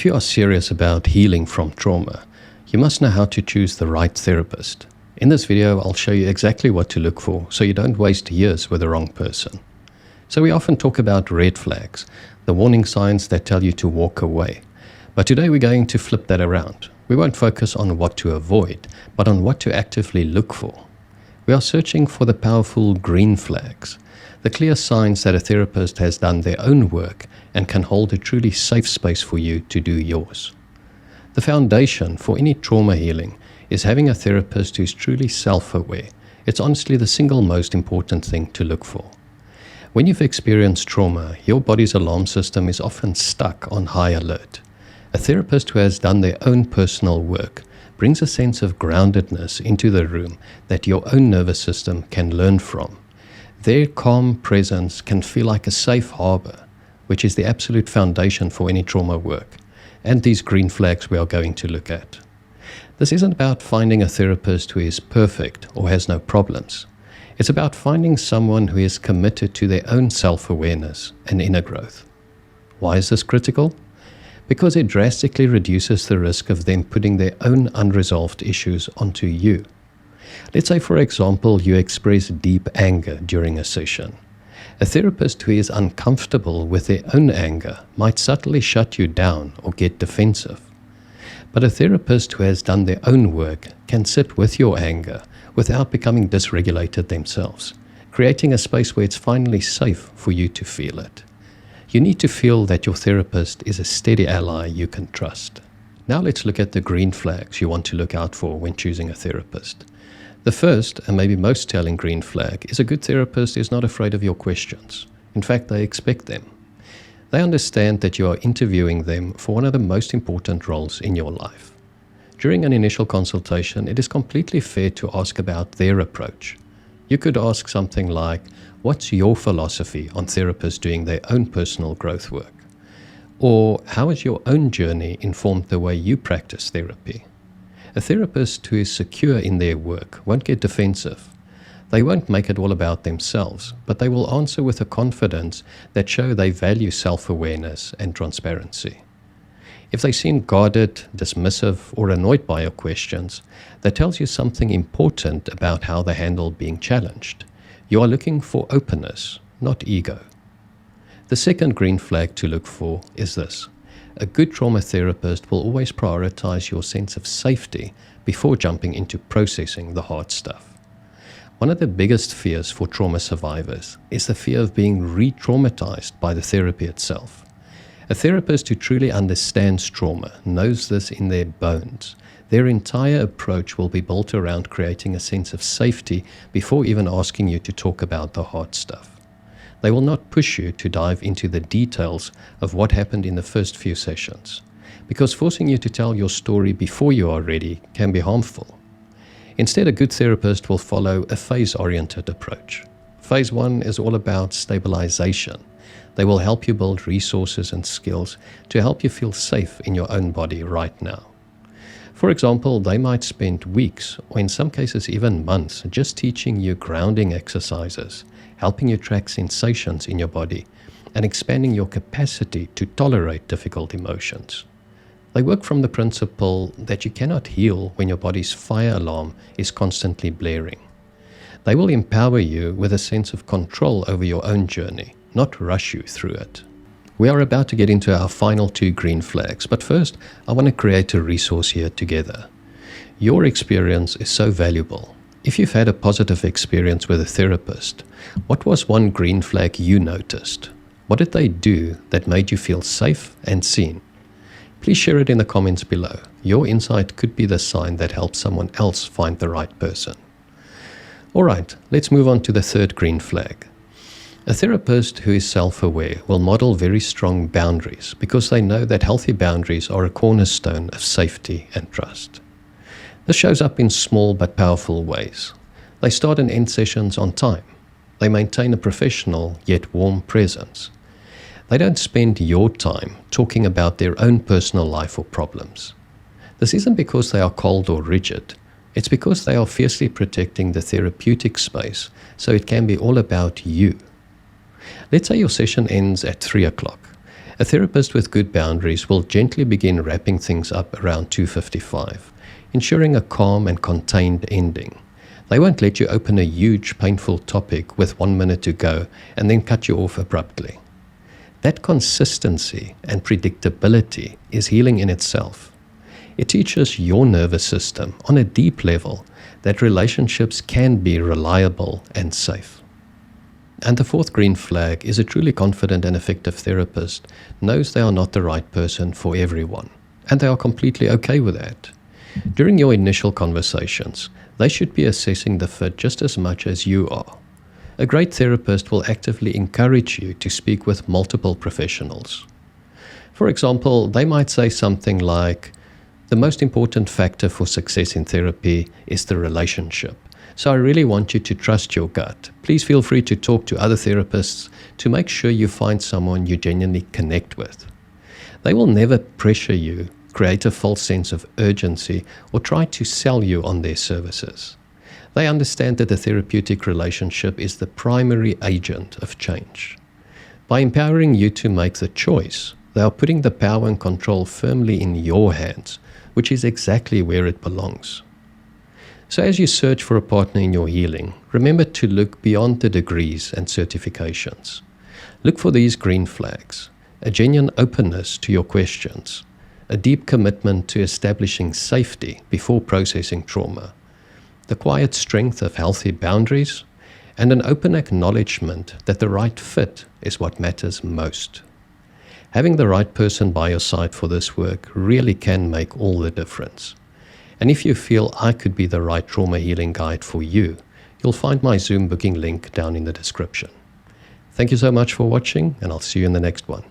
If you are serious about healing from trauma, you must know how to choose the right therapist. In this video, I'll show you exactly what to look for so you don't waste years with the wrong person. So we often talk about red flags, the warning signs that tell you to walk away. But today we're going to flip that around. We won't focus on what to avoid, but on what to actively look for. We are searching for the powerful green flags, the clear signs that a therapist has done their own work and can hold a truly safe space for you to do yours. The foundation for any trauma healing is having a therapist who is truly self-aware. It's honestly the single most important thing to look for. When you've experienced trauma, your body's alarm system is often stuck on high alert. A therapist who has done their own personal work brings a sense of groundedness into the room that your own nervous system can learn from. Their calm presence can feel like a safe harbor, which is the absolute foundation for any trauma work, and these green flags we are going to look at. This isn't about finding a therapist who is perfect or has no problems. It's about finding someone who is committed to their own self-awareness and inner growth. Why is this critical? Because it drastically reduces the risk of them putting their own unresolved issues onto you. Let's say, for example, you express deep anger during a session. A therapist who is uncomfortable with their own anger might subtly shut you down or get defensive. But a therapist who has done their own work can sit with your anger without becoming dysregulated themselves, creating a space where it's finally safe for you to feel it. You need to feel that your therapist is a steady ally you can trust. Now let's look at the green flags you want to look out for when choosing a therapist. The first, and maybe most telling green flag, is a good therapist is not afraid of your questions. In fact, they expect them. They understand that you are interviewing them for one of the most important roles in your life. During an initial consultation, it is completely fair to ask about their approach. You could ask something like, what's your philosophy on therapists doing their own personal growth work? Or how has your own journey informed the way you practice therapy? A therapist who is secure in their work won't get defensive. They won't make it all about themselves, but they will answer with a confidence that show they value self-awareness and transparency. If they seem guarded, dismissive, or annoyed by your questions, that tells you something important about how they handle being challenged. You are looking for openness, not ego. The second green flag to look for is this. A good trauma therapist will always prioritize your sense of safety before jumping into processing the hard stuff. One of the biggest fears for trauma survivors is the fear of being re-traumatized by the therapy itself. A therapist who truly understands trauma knows this in their bones. Their entire approach will be built around creating a sense of safety before even asking you to talk about the hard stuff. They will not push you to dive into the details of what happened in the first few sessions, because forcing you to tell your story before you are ready can be harmful. Instead, a good therapist will follow a phase-oriented approach. Phase 1 is all about stabilization. They will help you build resources and skills to help you feel safe in your own body right now. For example, they might spend weeks, or in some cases even months, just teaching you grounding exercises, helping you track sensations in your body, and expanding your capacity to tolerate difficult emotions. They work from the principle that you cannot heal when your body's fire alarm is constantly blaring. They will empower you with a sense of control over your own journey, not rush you through it. We are about to get into our final two green flags, but first, I want to create a resource here together. Your experience is so valuable. If you've had a positive experience with a therapist, what was one green flag you noticed? What did they do that made you feel safe and seen? Please share it in the comments below. Your insight could be the sign that helps someone else find the right person. Alright, let's move on to the third green flag. A therapist who is self-aware will model very strong boundaries because they know that healthy boundaries are a cornerstone of safety and trust. This shows up in small but powerful ways. They start and end sessions on time. They maintain a professional yet warm presence. They don't spend your time talking about their own personal life or problems. This isn't because they are cold or rigid. It's because they are fiercely protecting the therapeutic space so it can be all about you. Let's say your session ends at 3 o'clock. A therapist with good boundaries will gently begin wrapping things up around 2:55, ensuring a calm and contained ending. They won't let you open a huge, painful topic with 1 minute to go and then cut you off abruptly. That consistency and predictability is healing in itself. It teaches your nervous system on a deep level that relationships can be reliable and safe. And the fourth green flag is a truly confident and effective therapist knows they are not the right person for everyone, and they are completely okay with that. During your initial conversations, they should be assessing the fit just as much as you are. A great therapist will actively encourage you to speak with multiple professionals. For example, they might say something like, "The most important factor for success in therapy is the relationship. So I really want you to trust your gut. Please feel free to talk to other therapists to make sure you find someone you genuinely connect with." They will never pressure you, create a false sense of urgency, or try to sell you on their services. They understand that the therapeutic relationship is the primary agent of change. By empowering you to make the choice, they are putting the power and control firmly in your hands, which is exactly where it belongs. So as you search for a partner in your healing, remember to look beyond the degrees and certifications. Look for these green flags: a genuine openness to your questions, a deep commitment to establishing safety before processing trauma, the quiet strength of healthy boundaries, and an open acknowledgement that the right fit is what matters most. Having the right person by your side for this work really can make all the difference. And if you feel I could be the right trauma healing guide for you, you'll find my Zoom booking link down in the description. Thank you so much for watching, and I'll see you in the next one.